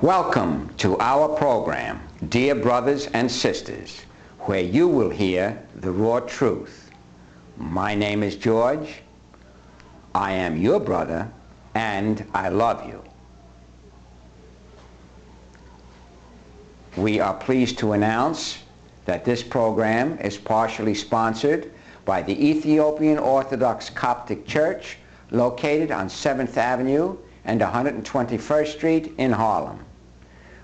Welcome to our program, Dear Brothers and Sisters, where you will hear the raw truth. My name is George. I am your brother, and I love you. We are pleased to announce that this program is partially sponsored by the Ethiopian Orthodox Coptic Church located on 7th Avenue and 121st Street in Harlem.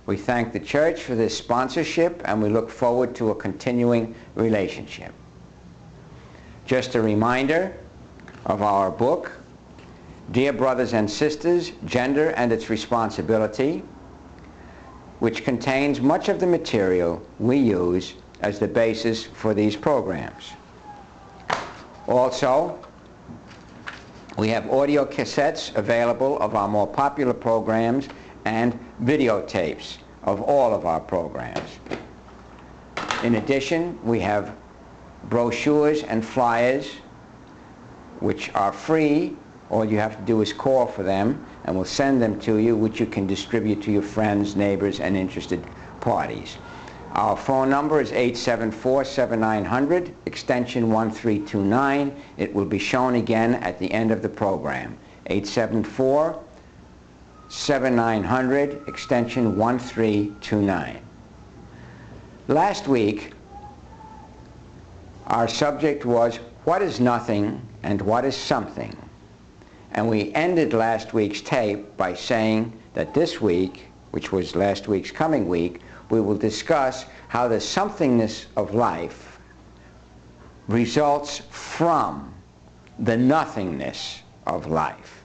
We thank the church for this sponsorship, and we look forward to a continuing relationship. Just a reminder of our book, Dear Brothers and Sisters, Gender and Its Responsibility, which contains much of the material we use as the basis for these programs. Also, we have audio cassettes available of our more popular programs and videotapes of all of our programs. In addition, we have brochures and flyers which are free. All you have to do is call for them, and we'll send them to you, which you can distribute to your friends, neighbors, and interested parties. Our phone number is 874-7900, extension 1329. It will be shown again at the end of the program. 874-7900, extension 1329. Last week, our subject was, what is nothing and what is something? And we ended last week's tape by saying that this week, which was last week's coming week, we will discuss how the somethingness of life results from the nothingness of life.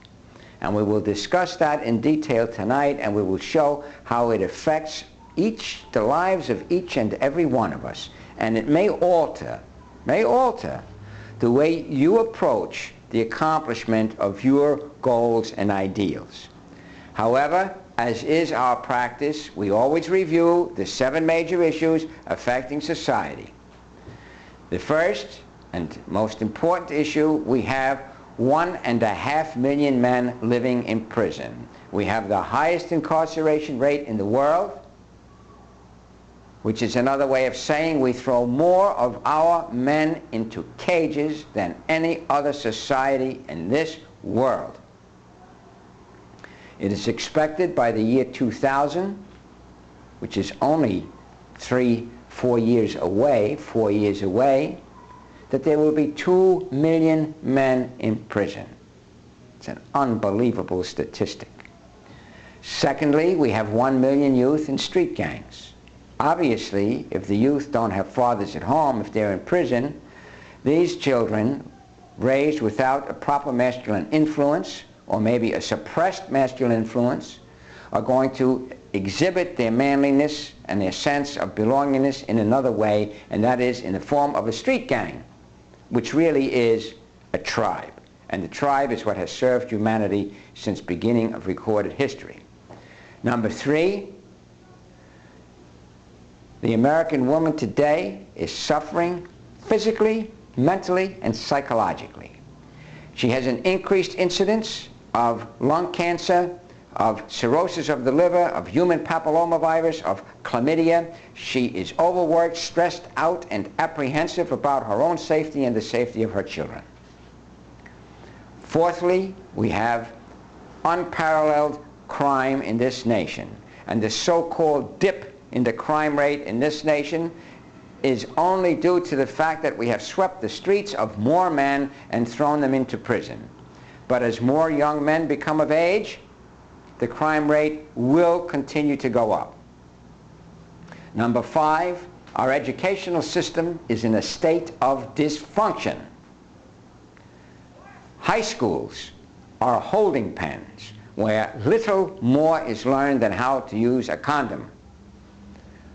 And we will discuss that in detail tonight, and we will show how it affects the lives of each and every one of us. And it may alter the way you approach the accomplishment of your goals and ideals. However, as is our practice, we always review the 7 major issues affecting society. The first and most important issue, we have 1.5 million men living in prison. We have the highest incarceration rate in the world, which is another way of saying we throw more of our men into cages than any other society in this world. It is expected by the year 2000, which is only 4 years away, that there will be 2 million men in prison. It's an unbelievable statistic. Secondly, we have 1 million youth in street gangs. Obviously, if the youth don't have fathers at home, if they're in prison, these children raised without a proper masculine influence, or maybe a suppressed masculine influence, are going to exhibit their manliness and their sense of belongingness in another way, and that is in the form of a street gang, which really is a tribe. And the tribe is what has served humanity since beginning of recorded history. Number 3, the American woman today is suffering physically, mentally, and psychologically. She has an increased incidence of lung cancer, of cirrhosis of the liver, of human papillomavirus, of chlamydia. She is overworked, stressed out, and apprehensive about her own safety and the safety of her children. Fourthly, we have unparalleled crime in this nation, and the so-called dip in the crime rate in this nation is only due to the fact that we have swept the streets of more men and thrown them into prison. But as more young men become of age, the crime rate will continue to go up. Number 5, our educational system is in a state of dysfunction. High schools are holding pens where little more is learned than how to use a condom.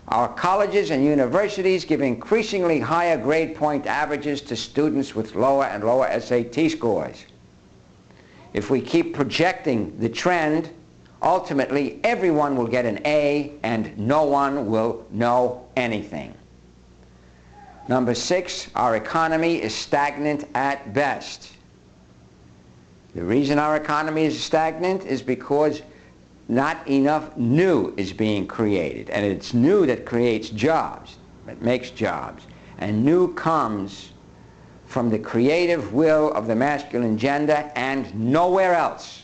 Our colleges and universities give increasingly higher grade point averages to students with lower and lower SAT scores. If we keep projecting the trend, ultimately everyone will get an A and no one will know anything. Number 6, our economy is stagnant at best. The reason our economy is stagnant is because not enough new is being created. And it's new that creates jobs, that makes jobs. And new comes from the creative will of the masculine gender and nowhere else.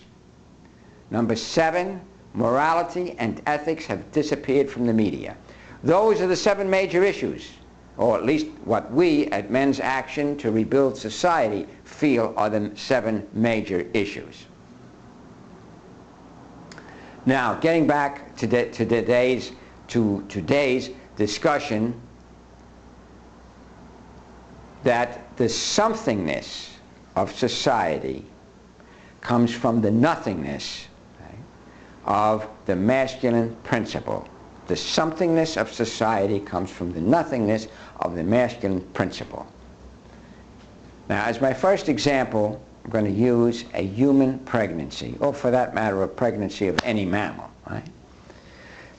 Number 7, morality and ethics have disappeared from the media. Those are the 7 major issues, or at least what we at Men's Action to Rebuild Society feel are the 7 major issues. Now, getting back to today's discussion, that the somethingness of society comes from the nothingness of the masculine principle. The somethingness of society comes from the nothingness of the masculine principle. Now, as my first example, I'm going to use a human pregnancy, or for that matter, a pregnancy of any mammal. Right?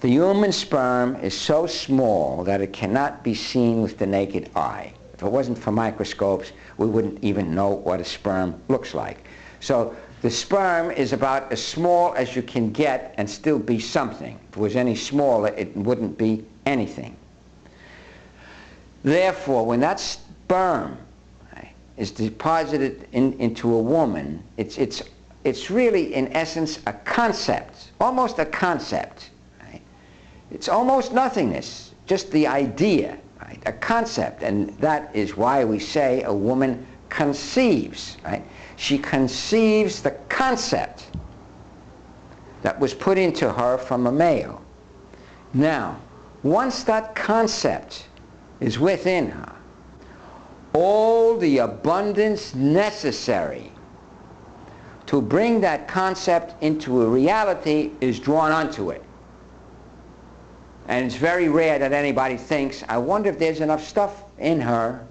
The human sperm is so small that it cannot be seen with the naked eye. If it wasn't for microscopes, we wouldn't even know what a sperm looks like. So the sperm is about as small as you can get and still be something. If it was any smaller, it wouldn't be anything. Therefore, when that sperm is deposited into a woman, it's really, in essence, a concept, almost a concept. Right? It's almost nothingness, just the idea, right? A concept, and that is why we say a woman conceives. Right? She conceives the concept that was put into her from a male. Now, once that concept is within her, all the abundance necessary to bring that concept into a reality is drawn onto it. And it's very rare that anybody thinks, I wonder if there's enough stuff in her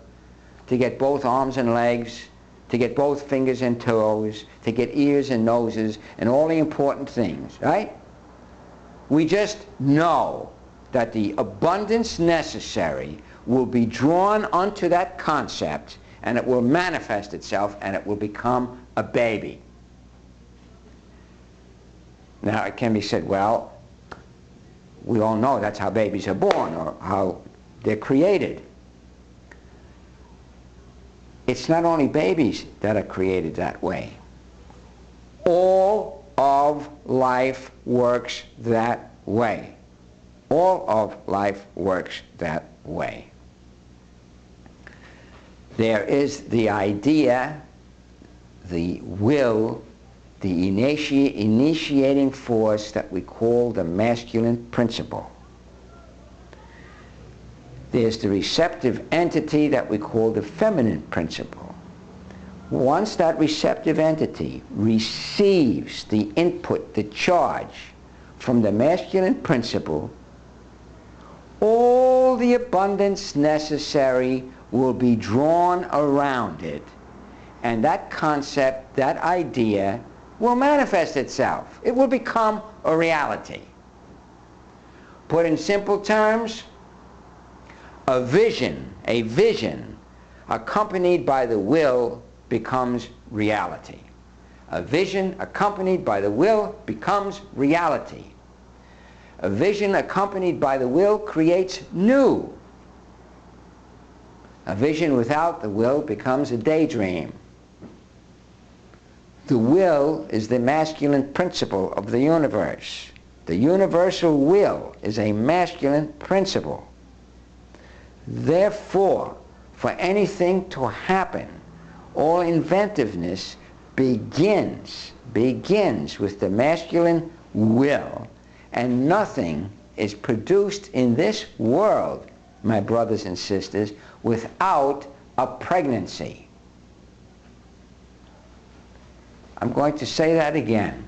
to get both arms and legs, to get both fingers and toes, to get ears and noses, and all the important things, right? We just know that the abundance necessary will be drawn onto that concept, and it will manifest itself, and it will become a baby. Now, it can be said, well, we all know that's how babies are born, or how they're created. It's not only babies that are created that way. All of life works that way. All of life works that way. There is the idea, the will, the initiating force that we call the masculine principle. There's the receptive entity that we call the feminine principle. Once that receptive entity receives the input, the charge from the masculine principle, all the abundance necessary will be drawn around it, and that concept, that idea, will manifest itself. It will become a reality. Put in simple terms, a vision accompanied by the will becomes reality. A vision accompanied by the will becomes reality. A vision accompanied by the will creates new. A vision without the will becomes a daydream. The will is the masculine principle of the universe. The universal will is a masculine principle. Therefore, for anything to happen, all inventiveness begins with the masculine will, and nothing is produced in this world, my brothers and sisters, without a pregnancy. I'm going to say that again.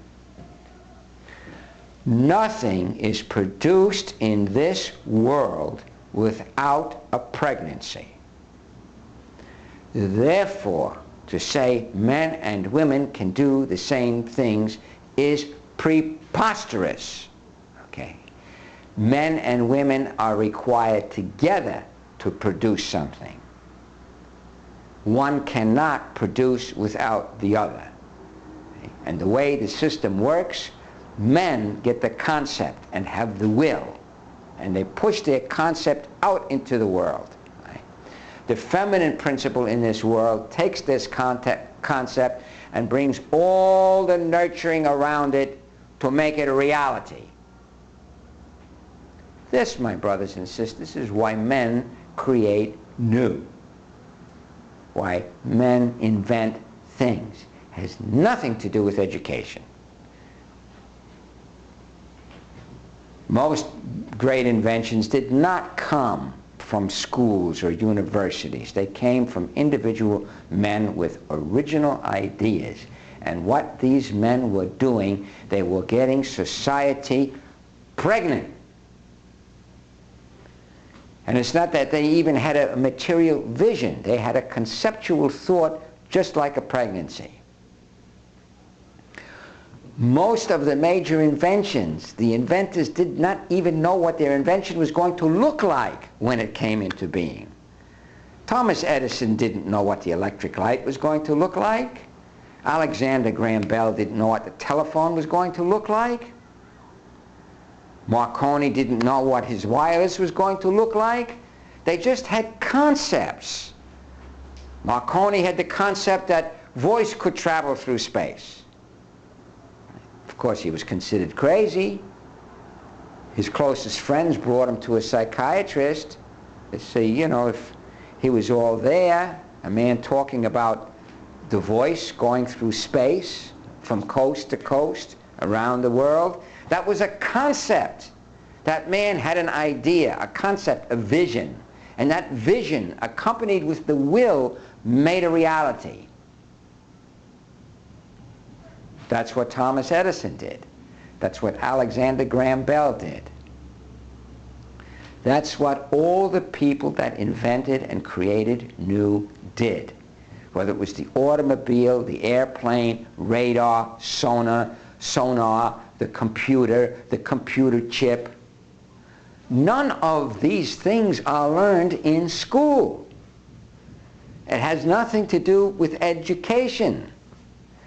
Nothing is produced in this world without a pregnancy. Therefore, to say men and women can do the same things is preposterous. Okay? Men and women are required together to produce something. One cannot produce without the other. And the way the system works, men get the concept and have the will, and they push their concept out into the world. Right? The feminine principle in this world takes this concept and brings all the nurturing around it to make it a reality. This, my brothers and sisters, is why men create new. Why men invent things. It has nothing to do with education. Most great inventions did not come from schools or universities. They came from individual men with original ideas. And what these men were doing, they were getting society pregnant. And it's not that they even had a material vision. They had a conceptual thought just like a pregnancy. Most of the major inventions, the inventors did not even know what their invention was going to look like when it came into being. Thomas Edison didn't know what the electric light was going to look like. Alexander Graham Bell didn't know what the telephone was going to look like. Marconi didn't know what his wireless was going to look like. They just had concepts. Marconi had the concept that voice could travel through space. Of course, he was considered crazy. His closest friends brought him to a psychiatrist. They say, you know, if he was all there, a man talking about the voice going through space from coast to coast around the world, that was a concept. That man had an idea, a concept, a vision. And that vision, accompanied with the will, made a reality. That's what Thomas Edison did. That's what Alexander Graham Bell did. That's what all the people that invented and created new did. Whether it was the automobile, the airplane, radar, sonar, the computer chip. None of these things are learned in school. It has nothing to do with education.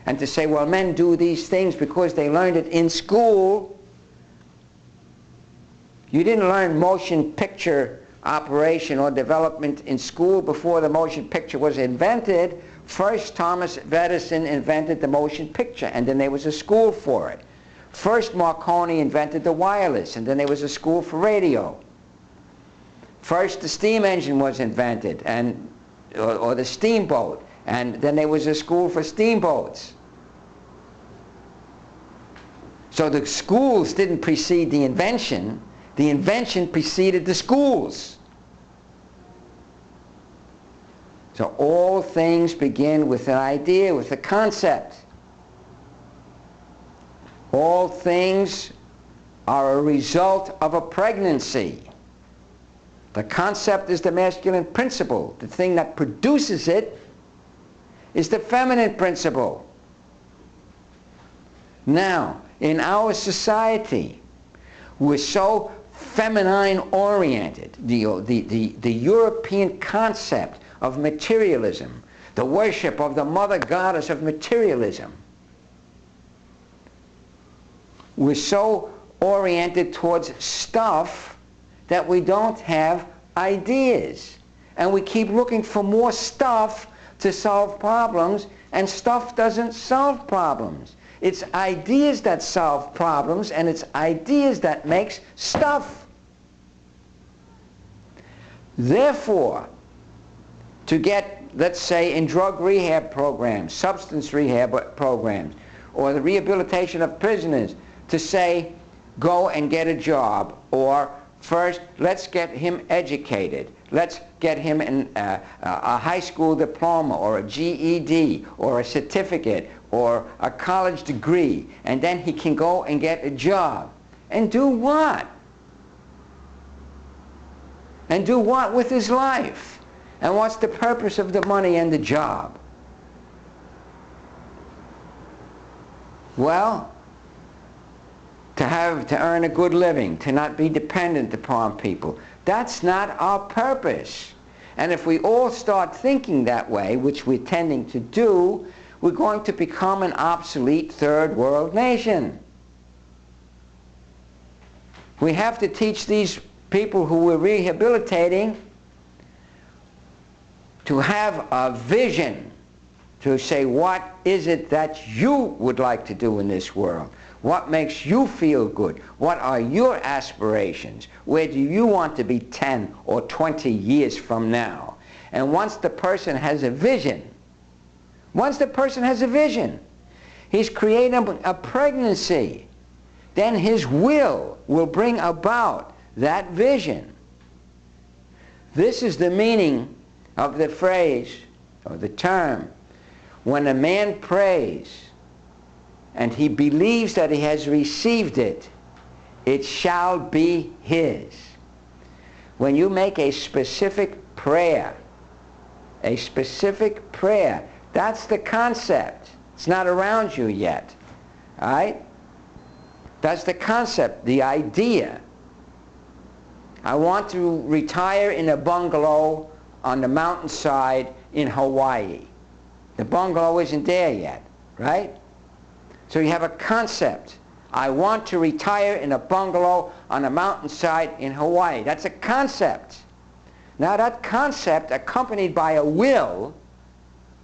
And to say, well, men do these things because they learned it in school. You didn't learn motion picture operation or development in school before the motion picture was invented. First, Thomas Edison invented the motion picture, and then there was a school for it. First, Marconi invented the wireless, and then there was a school for radio. First, the steam engine was invented, or the steamboat, and then there was a school for steamboats. So the schools didn't precede the invention preceded the schools. So all things begin with an idea, with a concept. All things are a result of a pregnancy. The concept is the masculine principle. The thing that produces it is the feminine principle. Now, in our society, we're so feminine oriented. The European concept of materialism, the worship of the mother goddess of materialism. We're so oriented towards stuff that we don't have ideas. And we keep looking for more stuff to solve problems, and stuff doesn't solve problems. It's ideas that solve problems, and it's ideas that makes stuff. Therefore, to get, let's say, in drug rehab programs, substance rehab programs, or the rehabilitation of prisoners, to say, go and get a job, or first, let's get him educated. Let's get him a high school diploma, or a GED, or a certificate, or a college degree, and then he can go and get a job. And do what? And do what with his life? And what's the purpose of the money and the job? Well, to earn a good living, to not be dependent upon people. That's not our purpose. And if we all start thinking that way, which we're tending to do, we're going to become an obsolete third world nation. We have to teach these people who we're rehabilitating to have a vision, to say, what is it that you would like to do in this world? What makes you feel good? What are your aspirations? Where do you want to be 10 or 20 years from now? And once the person has a vision, he's creating a pregnancy, then his will bring about that vision. This is the meaning of the phrase, or the term, when a man prays and he believes that he has received it, it shall be his. When you make a specific prayer, that's the concept. It's not around you yet. All right? That's the concept, the idea. I want to retire in a bungalow on the mountainside in Hawaii. The bungalow isn't there yet, right? So you have a concept. I want to retire in a bungalow on a mountainside in Hawaii. That's a concept. Now that concept, accompanied by a will,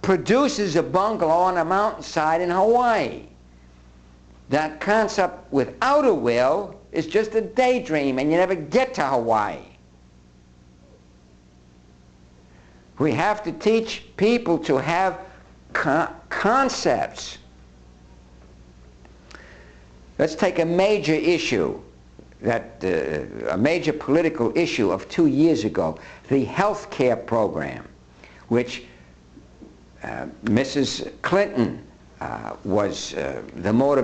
produces a bungalow on a mountainside in Hawaii. That concept without a will is just a daydream, and you never get to Hawaii. We have to teach people to have concepts. Let's take a major issue, a major political issue of 2 years ago, the health care program, which Mrs. Clinton was one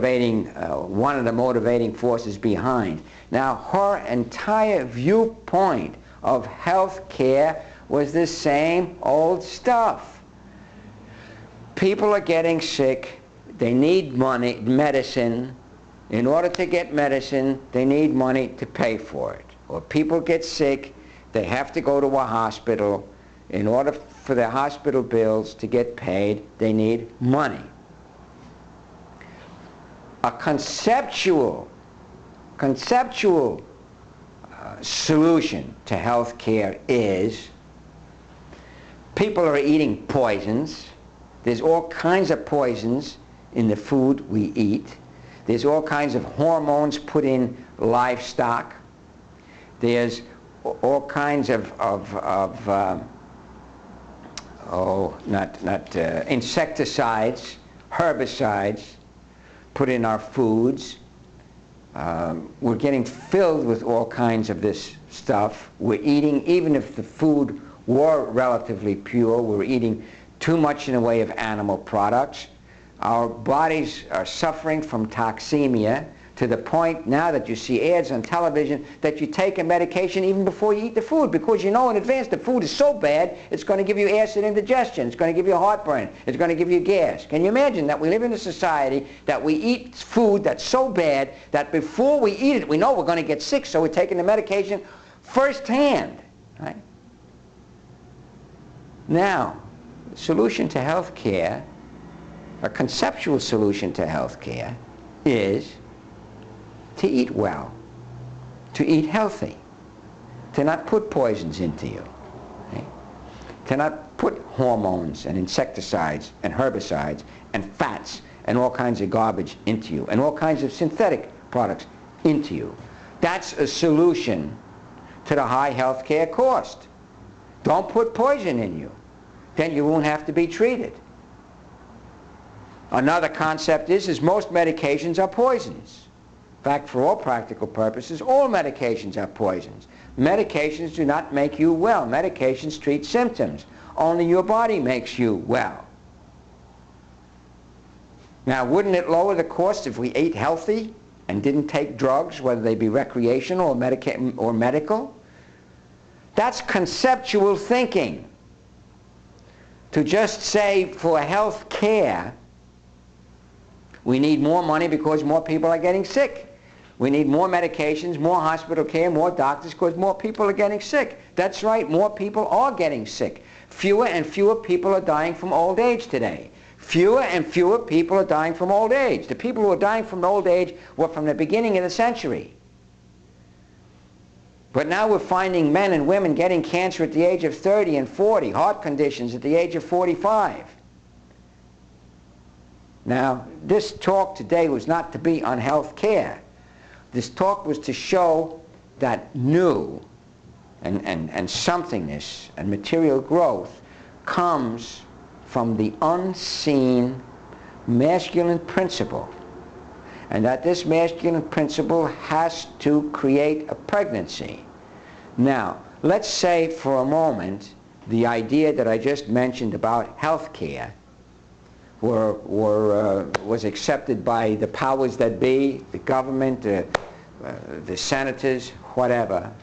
of the motivating forces behind. Now, her entire viewpoint of health care was the same old stuff. People are getting sick, they need money, medicine. In order to get medicine, they need money to pay for it. Or people get sick, they have to go to a hospital. In order for their hospital bills to get paid, they need money. A conceptual solution to health care is people are eating poisons. There's all kinds of poisons in the food we eat. There's all kinds of hormones put in livestock. There's all kinds of insecticides, herbicides put in our foods. We're getting filled with all kinds of this stuff. We're eating, even if the food were relatively pure, we're eating too much in the way of animal products. Our bodies are suffering from toxemia to the point now that you see ads on television that you take a medication even before you eat the food, because you know in advance the food is so bad it's going to give you acid indigestion, it's going to give you heartburn, it's going to give you gas. Can you imagine that we live in a society that we eat food that's so bad that before we eat it we know we're going to get sick, so we're taking the medication firsthand, right? Now, the solution to health care, a conceptual solution to health care, is to eat well, to eat healthy, to not put poisons into you, right? To not put hormones and insecticides and herbicides and fats and all kinds of garbage into you and all kinds of synthetic products into you. That's a solution to the high health care cost. Don't put poison in you. Then you won't have to be treated. Another concept is most medications are poisons. In fact, for all practical purposes, all medications are poisons. Medications do not make you well. Medications treat symptoms. Only your body makes you well. Now, wouldn't it lower the cost if we ate healthy and didn't take drugs, whether they be recreational or medical? That's conceptual thinking. To just say for health care, we need more money because more people are getting sick. We need more medications, more hospital care, more doctors because more people are getting sick. That's right, more people are getting sick. Fewer and fewer people are dying from old age today. Fewer and fewer people are dying from old age. The people who are dying from old age were from the beginning of the century. But now we're finding men and women getting cancer at the age of 30 and 40, heart conditions at the age of 45. Now, this talk today was not to be on health care. This talk was to show that new and somethingness and material growth comes from the unseen masculine principle, and that this masculine principle has to create a pregnancy. Now, let's say for a moment the idea that I just mentioned about health care was accepted by the powers that be, the government, the senators, whatever.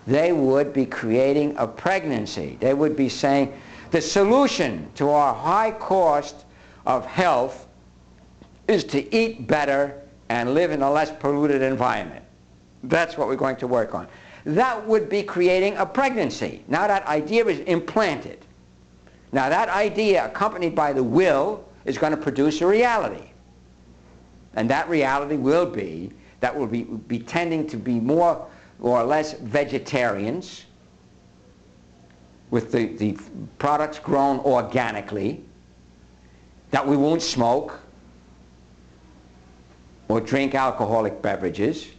They would be creating a pregnancy. They would be saying, the solution to our high cost of health is to eat better and live in a less polluted environment. That's what we're going to work on. That would be creating a pregnancy. Now that idea is implanted. Now that idea, accompanied by the will, is going to produce a reality. And that reality will be, that will be tending to be more or less vegetarians, with the products grown organically, that we won't smoke or drink alcoholic beverages,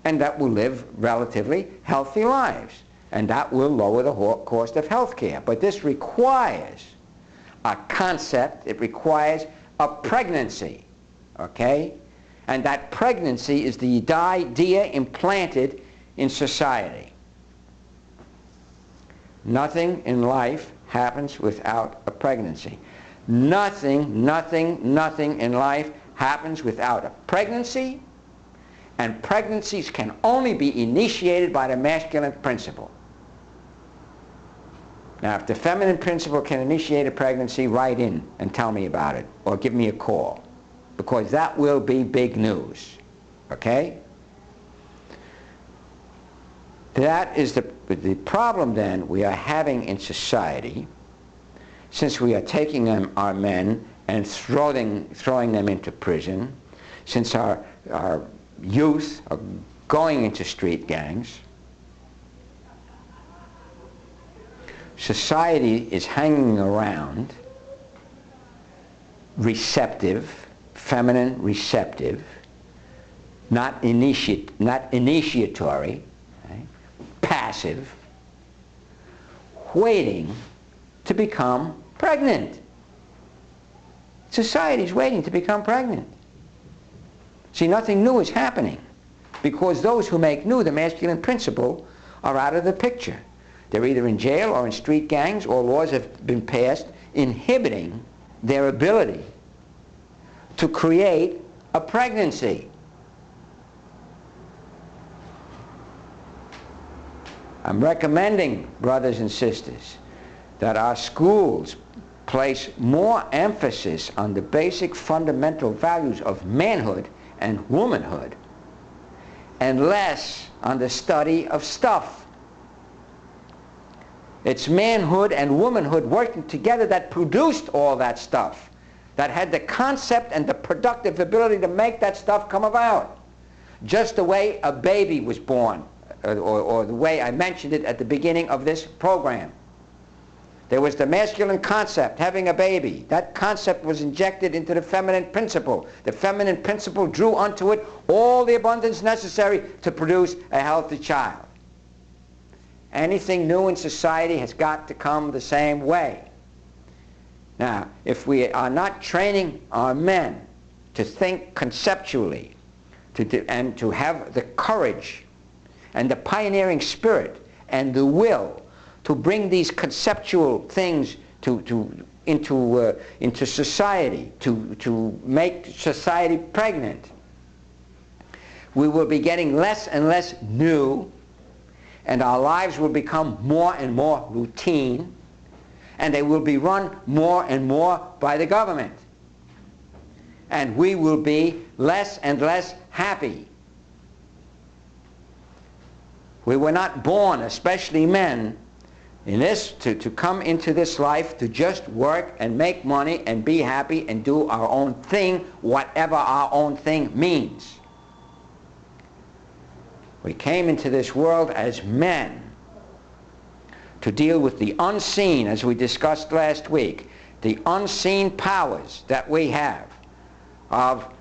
and that will live relatively healthy lives. And that will lower the cost of health care. But this requires a concept, it requires a pregnancy, okay? And that pregnancy is the idea implanted in society. Nothing in life happens without a pregnancy. Nothing in life happens without a pregnancy, and pregnancies can only be initiated by the masculine principle. Now, if the feminine principle can initiate a pregnancy, write in and tell me about it, or give me a call, because that will be big news, okay? That is the problem then we are having in society, since we are taking our men and throwing them into prison, since our youth are going into street gangs. Society is hanging around receptive, feminine receptive, not initiatory, right? Passive, waiting to become pregnant. Society is waiting to become pregnant. See, nothing new is happening, because those who make new the masculine principle are out of the picture. They're either in jail or in street gangs, or laws have been passed inhibiting their ability to create a pregnancy. I'm recommending, brothers and sisters, that our schools place more emphasis on the basic fundamental values of manhood and womanhood, and less on the study of stuff. It's manhood and womanhood working together that produced all that stuff, that had the concept and the productive ability to make that stuff come about. Just the way a baby was born, or the way I mentioned it at the beginning of this program. There was the masculine concept, having a baby. That concept was injected into the feminine principle. The feminine principle drew unto it all the abundance necessary to produce a healthy child. Anything new in society has got to come the same way. Now, if we are not training our men to think conceptually, and to have the courage and the pioneering spirit and the will to bring these conceptual things into society, to make society pregnant, we will be getting less and less new, and our lives will become more and more routine, and they will be run more and more by the government. And we will be less and less happy. We were not born, especially men, to come into this life to just work and make money and be happy and do our own thing, whatever our own thing means. We came into this world as men to deal with the unseen, as we discussed last week, the unseen powers that we have of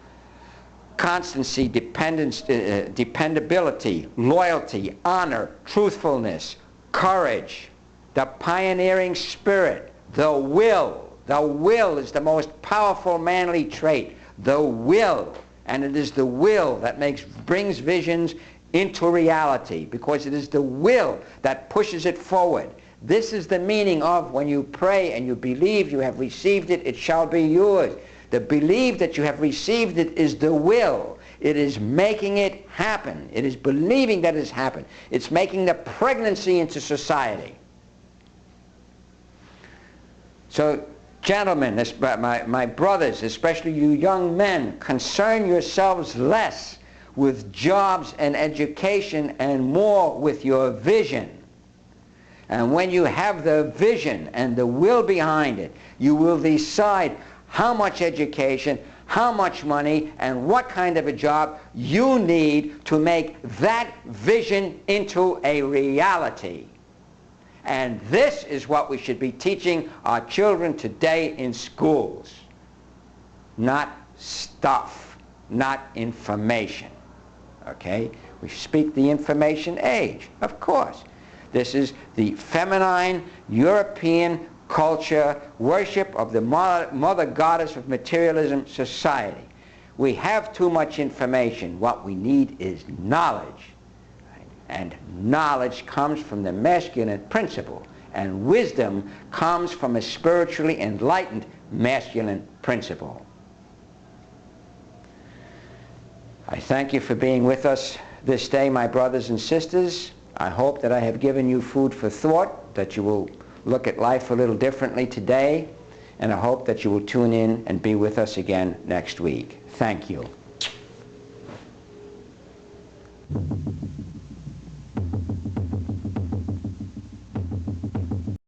constancy, dependability, loyalty, honor, truthfulness, courage, the pioneering spirit, the will. The will is the most powerful manly trait. The will. And it is the will that brings visions into reality, because it is the will that pushes it forward. This is the meaning of when you pray and you believe you have received it, it shall be yours. The belief that you have received it is the will. It is making it happen. It is believing that it has happened. It's making the pregnancy into society. So, gentlemen, my brothers, especially you young men, concern yourselves less with jobs and education and more with your vision. And when you have the vision and the will behind it, you will decide how much education, how much money, and what kind of a job you need to make that vision into a reality. And this is what we should be teaching our children today in schools. Not stuff, not information. Okay? We speak the information age, of course. This is the feminine European culture, worship of the mother goddess of materialism society. We have too much information. What we need is knowledge. And knowledge comes from the masculine principle, and wisdom comes from a spiritually enlightened masculine principle. I thank you for being with us this day, my brothers and sisters. I hope that I have given you food for thought, that you will look at life a little differently today, and I hope that you will tune in and be with us again next week. Thank you.